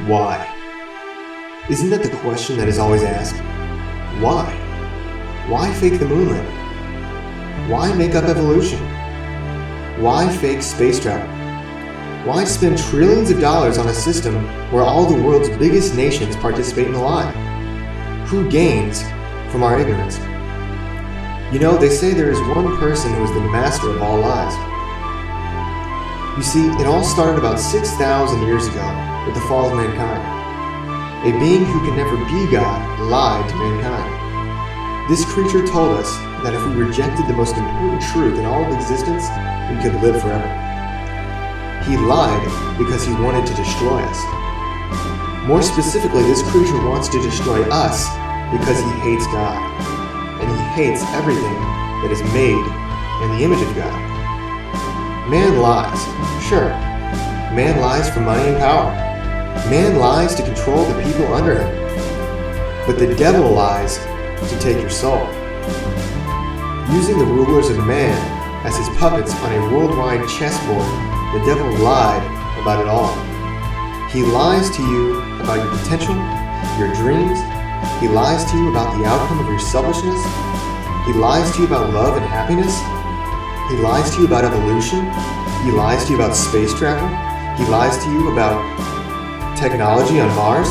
Why? Isn't that the question that is always asked? Why? Why fake the moon landing? Why make up evolution? Why fake space travel? Why spend trillions of dollars on a system where all the world's biggest nations participate in the lie? Who gains from our ignorance? You know, they say there is one person who is the master of all lies. You see, it all started about 6,000 years ago with the fall of mankind. A being who could never be God lied to mankind. This creature told us that if we rejected the most important truth in all of existence, we could live forever. He lied because he wanted to destroy us. More specifically, this creature wants to destroy us because he hates God, and he hates everything that is made in the image of God. Man lies, sure. Man lies for money and power. Man lies to control the people under him. But the devil lies to take your soul. Using the rulers of man as his puppets on a worldwide chessboard, the devil lied about it all. He lies to you about your potential, your dreams. He lies to you about the outcome of your selfishness. He lies to you about love and happiness. He lies to you about evolution. He lies to you about space travel. He lies to you about technology on Mars.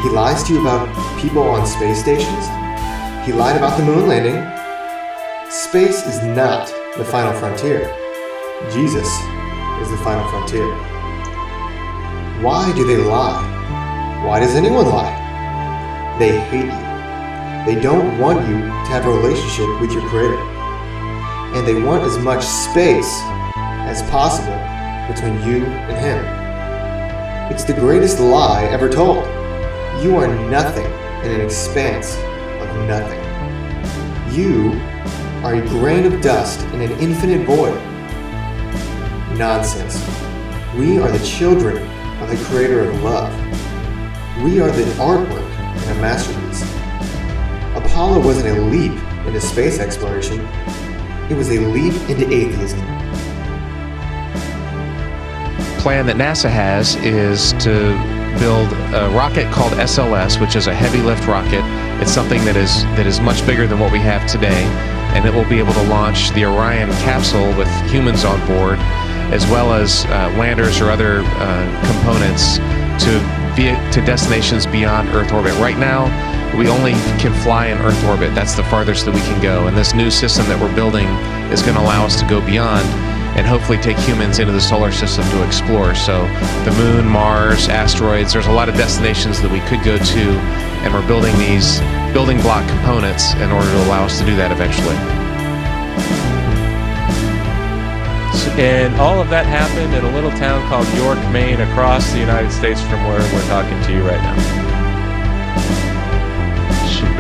He lies to you about people on space stations. He lied about the moon landing. Space is not the final frontier. Jesus is the final frontier. Why do they lie? Why does anyone lie? They hate you. They don't want you to have a relationship with your Creator. And they want as much space as possible between you and Him. It's the greatest lie ever told. You are nothing in an expanse of nothing. You are a grain of dust in an infinite void. Nonsense. We are the children of the Creator of love. We are the artwork in a masterpiece. Apollo wasn't a leap into space exploration. It was a leap into atheism. The plan that NASA has is to build a rocket called SLS, which is a heavy lift rocket. It's something that is much bigger than what we have today, and it will be able to launch the Orion capsule with humans on board, as well as landers or other components to destinations beyond Earth orbit. Right now, we only can fly in Earth orbit. That's the farthest that we can go. And this new system that we're building is going to allow us to go beyond and hopefully take humans into the solar system to explore. So the moon, Mars, asteroids, there's a lot of destinations that we could go to, and we're building these building block components in order to allow us to do that eventually. And all of that happened in a little town called York, Maine, across the United States from where we're talking to you right now.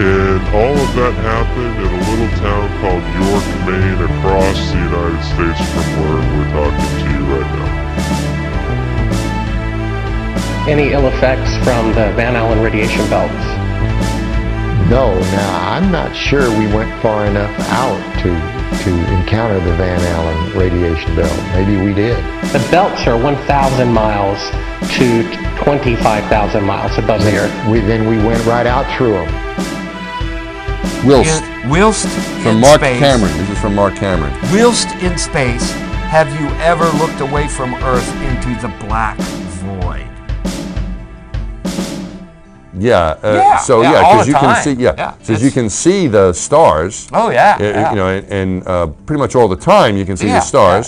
And all of that happened in a little town called York, Maine, across the United States from where we're talking to you right now. Any ill effects from the Van Allen radiation belts? No, now I'm not sure we went far enough out to encounter the Van Allen radiation belt. Maybe we did. The belts are 1,000 miles to 25,000 miles above the Earth. Then we went right out through them. Whilst from in Mark space, Cameron. This is from Mark Cameron. Whilst in space, have you ever looked away from Earth into the black void? Because you can see, you can see the stars. Oh yeah. You know, and pretty much all the time you can see the stars.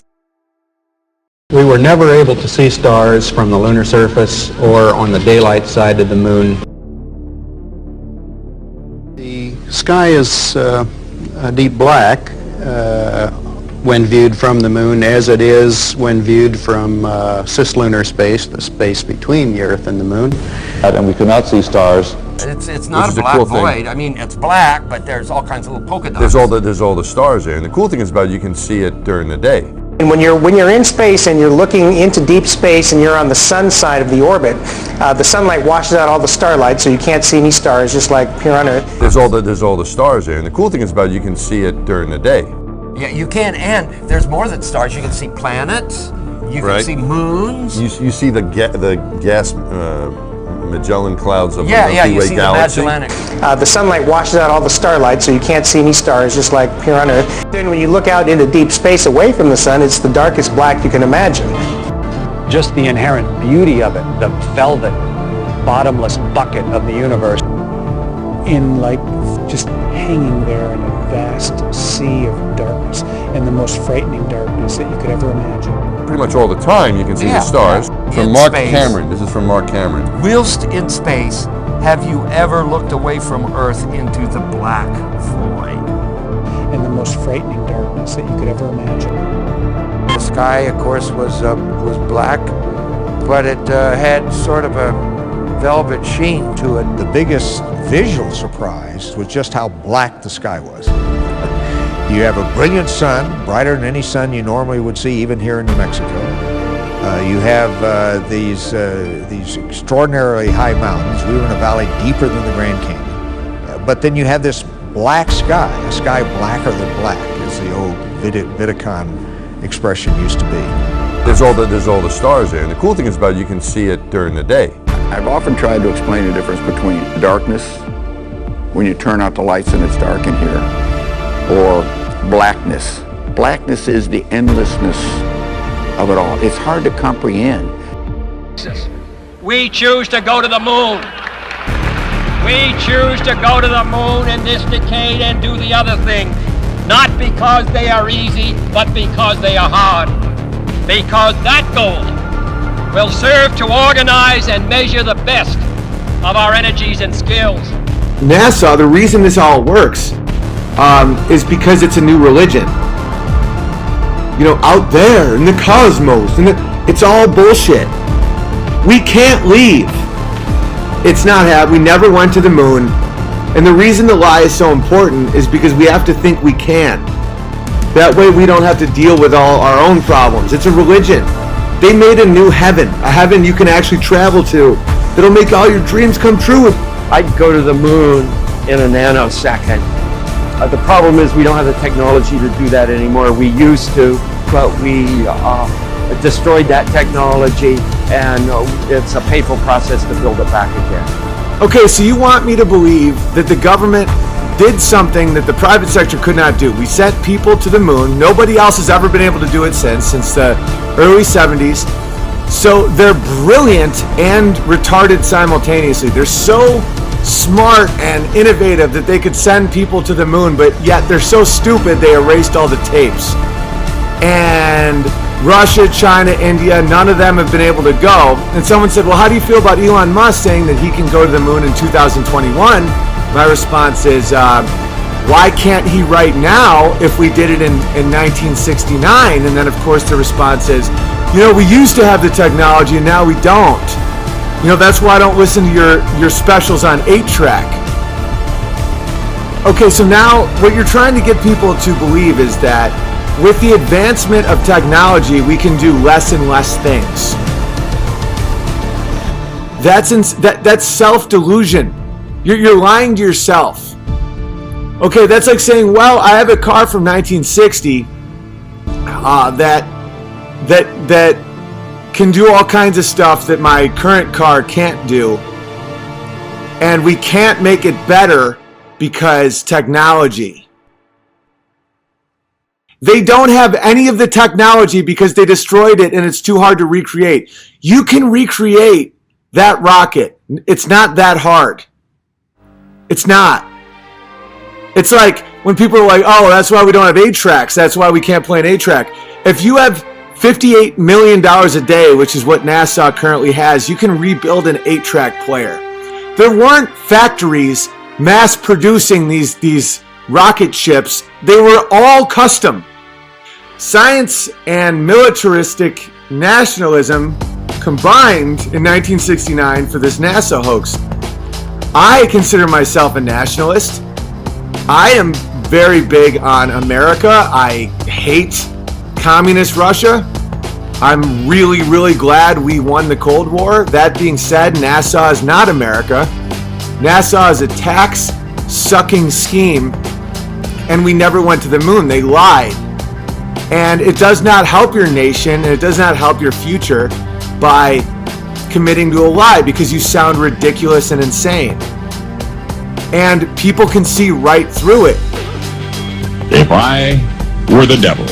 We were never able to see stars from the lunar surface or on the daylight side of the moon. The sky is deep black when viewed from the moon, as it is when viewed from cislunar space, the space between the Earth and the moon. And we could not see stars. It's not a black void. I mean, it's black, but there's all kinds of little polka dots. There's all the stars there, and the cool thing is about it, you can see it during the day. And when you're in space and you're looking into deep space and you're on the sun side of the orbit, the sunlight washes out all the starlight, so you can't see any stars, just like here on Earth. There's all the stars there, and the cool thing is about it, you can see it during the day. Yeah, you can, and there's more than stars. You can see planets. You can right? see moons. You see the gas Magellan clouds of the Yeah, Milky you Way see galaxy. the Magellanic. The sunlight washes out all the starlight, so you can't see any stars, just like here on Earth. Then when you look out into deep space away from the sun, it's the darkest black you can imagine. Just the inherent beauty of it, the velvet, bottomless bucket of the universe. In like just hanging there in a vast sea of darkness, and the most frightening darkness that you could ever imagine. Pretty much all the time you can see the stars. From In Mark space. Cameron. This is from Mark Cameron. Whilst in space, have you ever looked away from Earth into the black void? And the most frightening darkness that you could ever imagine. The sky, of course, was black, but it had sort of a velvet sheen to it. The biggest visual surprise was just how black the sky was. You have a brilliant sun, brighter than any sun you normally would see, even here in New Mexico. You have these extraordinarily high mountains. We were in a valley deeper than the Grand Canyon. But then you have this black sky, a sky blacker than black, as the old Vidicon expression used to be. There's all the stars there, and the cool thing is about it, you can see it during the day. I've often tried to explain the difference between darkness, when you turn out the lights and it's dark in here, or blackness. Blackness is the endlessness of it all. It's hard to comprehend. We choose to go to the moon. We choose to go to the moon in this decade and do the other thing, not because they are easy, but because they are hard. Because that goal will serve to organize and measure the best of our energies and skills. NASA, the reason this all works is because it's a new religion. You know, out there in the cosmos, and it's all bullshit. We can't leave. It's not happening. We never went to the moon. And the reason the lie is so important is because we have to think we can. That way we don't have to deal with all our own problems. It's a religion. They made a new heaven, a heaven you can actually travel to, that'll make all your dreams come true. I'd go to the moon in a nanosecond. The problem is we don't have the technology to do that anymore. We used to, but we destroyed that technology, and it's a painful process to build it back again. Okay, so you want me to believe that the government did something that the private sector could not do. We sent people to the moon. Nobody else has ever been able to do it since the early 70s. So they're brilliant and retarded simultaneously. They're so smart and innovative that they could send people to the moon, but yet they're so stupid they erased all the tapes. And Russia, China, India, none of them have been able to go. And someone said, well, how do you feel about Elon Musk saying that he can go to the moon in 2021? My response is, why can't he right now if we did it in 1969? And then, of course, the response is, you know, we used to have the technology and now we don't. You know, that's why I don't listen to your specials on 8-track. Okay, so now what you're trying to get people to believe is that with the advancement of technology, we can do less and less things. That's self-delusion. You're lying to yourself. Okay, that's like saying, well, I have a car from 1960 that can do all kinds of stuff that my current car can't do, and we can't make it better because technology. They don't have any of the technology because they destroyed it and it's too hard to recreate. You can recreate that rocket. It's not that hard. It's not. It's like when people are like, oh, that's why we don't have 8-tracks. That's why we can't play an 8-track. If you have $58 million a day, which is what NASA currently has, you can rebuild an 8-track player. There weren't factories mass producing these rocket ships. They were all custom. Science and militaristic nationalism combined in 1969 for this NASA hoax. I consider myself a nationalist. I am very big on America. I hate communist Russia. I'm really, really glad we won the Cold War. That being said, NASA is not America. NASA is a tax-sucking scheme, and we never went to the moon. They lied. And it does not help your nation, and it does not help your future by committing to a lie, because you sound ridiculous and insane. And people can see right through it. If I were the devil,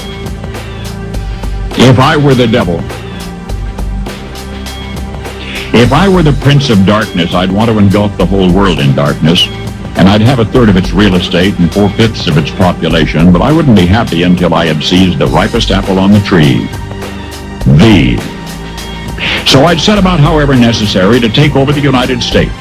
if I were the devil, if I were the prince of darkness, I'd want to engulf the whole world in darkness, and I'd have a third of its real estate and 4/5 of its population, but I wouldn't be happy until I had seized the ripest apple on the tree. So I'd set about, however necessary, to take over the United States.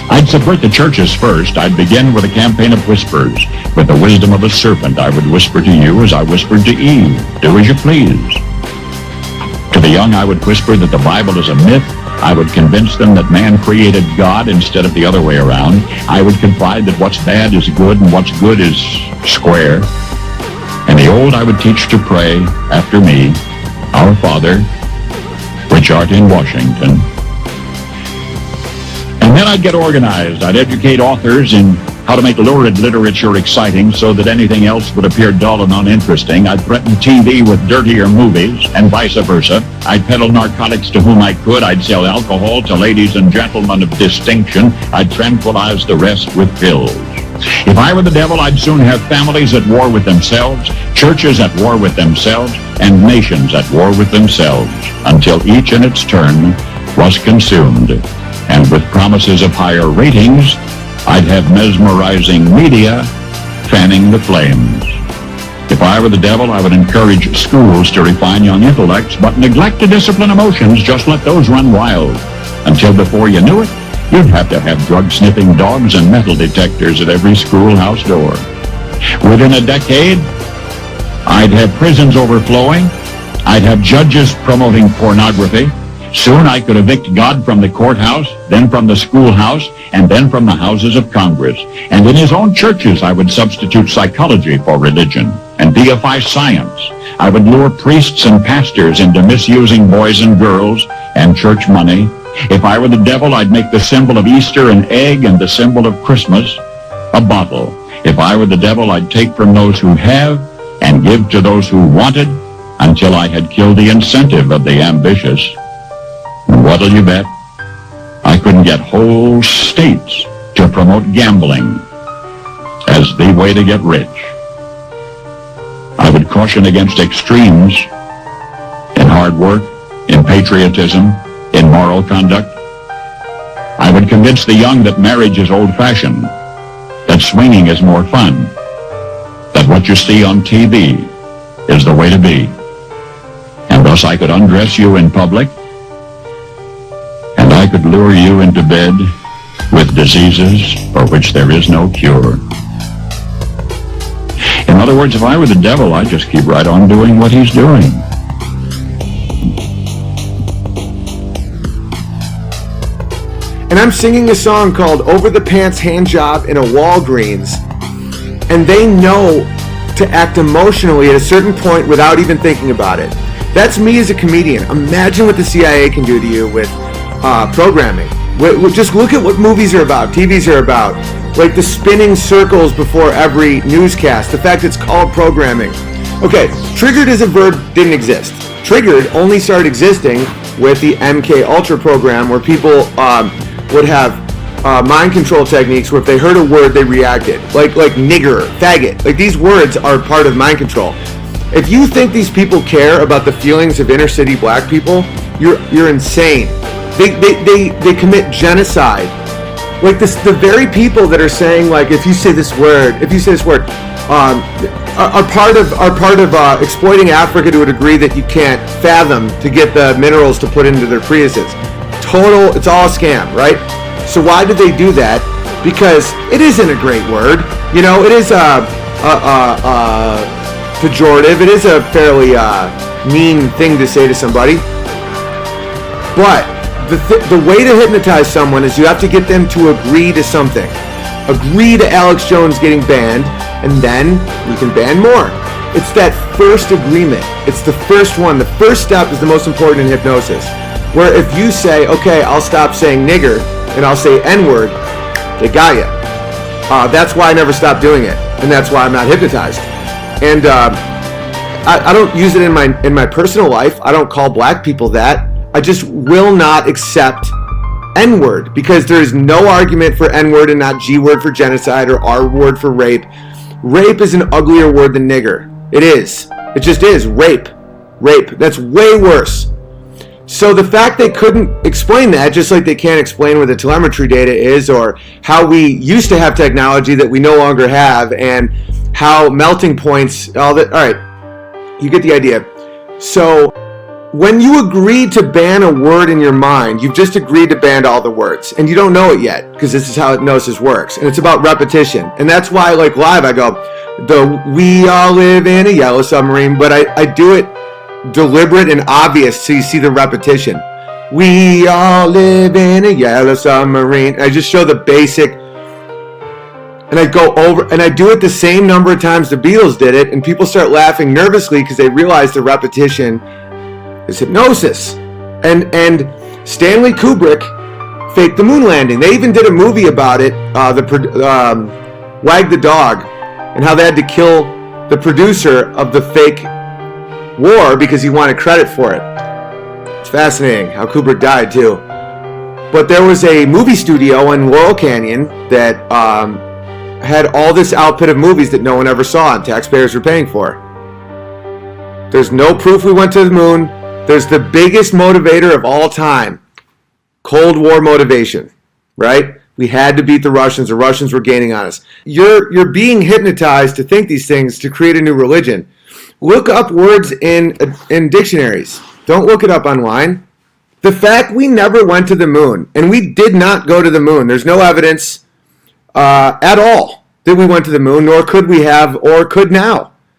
I'd subvert the churches first. I'd begin with a campaign of whispers. With the wisdom of a serpent, I would whisper to you as I whispered to Eve, do as you please. To the young, I would whisper that the Bible is a myth. I would convince them that man created God instead of the other way around. I would confide that what's bad is good and what's good is square. And the old I would teach to pray after me, Our Father, which art in Washington. And then I'd get organized. I'd educate authors in how to make lurid literature exciting so that anything else would appear dull and uninteresting. I'd threaten TV with dirtier movies and vice versa. I'd peddle narcotics to whom I could. I'd sell alcohol to ladies and gentlemen of distinction. I'd tranquilize the rest with pills. If I were the devil, I'd soon have families at war with themselves, churches at war with themselves, and nations at war with themselves, until each in its turn was consumed. And with promises of higher ratings, I'd have mesmerizing media fanning the flames. If I were the devil, I would encourage schools to refine young intellects, but neglect to discipline emotions. Just let those run wild. Until before you knew it, you'd have to have drug-sniffing dogs and metal detectors at every schoolhouse door. Within a decade, I'd have prisons overflowing. I'd have judges promoting pornography. Soon I could evict God from the courthouse, then from the schoolhouse, and then from the houses of Congress. And in his own churches, I would substitute psychology for religion and deify science. I would lure priests and pastors into misusing boys and girls and church money. If I were the devil, I'd make the symbol of Easter an egg and the symbol of Christmas a bottle. If I were the devil, I'd take from those who have and give to those who wanted until I had killed the incentive of the ambitious. What'll you bet? I couldn't get whole states to promote gambling as the way to get rich. I would caution against extremes in hard work, in patriotism, in moral conduct. I would convince the young that marriage is old-fashioned, that swinging is more fun, that what you see on TV is the way to be. And thus I could undress you in public, and I could lure you into bed with diseases for which there is no cure. In other words, if I were the devil, I'd just keep right on doing what he's doing. And I'm singing a song called Over the Pants Hand Job in a Walgreens, and they know to act emotionally at a certain point without even thinking about it. That's me as a comedian. Imagine what the CIA can do to you with programming. Just look at what movies are about, TVs are about. Like the spinning circles before every newscast. The fact it's called programming. Okay, triggered as a verb didn't exist. Triggered only started existing with the MK Ultra program, where people would have mind control techniques where if they heard a word, they reacted. Like nigger, faggot. Like these words are part of mind control. If you think these people care about the feelings of inner city black people, you're insane. They commit genocide. Like the very people that are saying, like, if you say this word, are part of exploiting Africa to a degree that you can't fathom to get the minerals to put into their Priuses. It's all a scam, right? So why did they do that? Because it isn't a great word. You know, it is pejorative. It is a fairly mean thing to say to somebody. But the way to hypnotize someone is you have to get them to agree to something. Agree to Alex Jones getting banned, and then you can ban more. It's that first agreement. It's the first one. The first step is the most important in hypnosis. Where if you say, okay, I'll stop saying nigger, and I'll say N-word, they got you. That's why I never stopped doing it, and that's why I'm not hypnotized. And I don't use it in my personal life. I don't call black people that. I just will not accept N-word because there is no argument for N-word and not G-word for genocide or R-word for rape. Rape is an uglier word than nigger. It is. It just is. Rape. That's way worse. So the fact they couldn't explain that, just like they can't explain what the telemetry data is or how we used to have technology that we no longer have and how melting points, all right, you get the idea. So when you agreed to ban a word in your mind, you've just agreed to ban all the words. And you don't know it yet, because this is how hypnosis works. And it's about repetition. And that's why, like live, I go, we all live in a yellow submarine, but I do it deliberate and obvious so you see the repetition. We all live in a yellow submarine. I just show the basic, and I go over, and I do it the same number of times the Beatles did it, and people start laughing nervously because they realize the repetition is hypnosis. And Stanley Kubrick faked the moon landing. They even did a movie about it, Wag the Dog, and how they had to kill the producer of the fake war because he wanted credit for it. It's fascinating how Kubrick died too. But there was a movie studio in Laurel Canyon that had all this output of movies that no one ever saw and taxpayers were paying for. There's no proof we went to the moon. There's the biggest motivator of all time, Cold War motivation, right? We had to beat the Russians. The Russians were gaining on us. You're being hypnotized to think these things to create a new religion. Look up words in dictionaries. Don't look it up online. The fact we never went to the moon, and we did not go to the moon, there's no evidence at all that we went to the moon, nor could we have, or could now.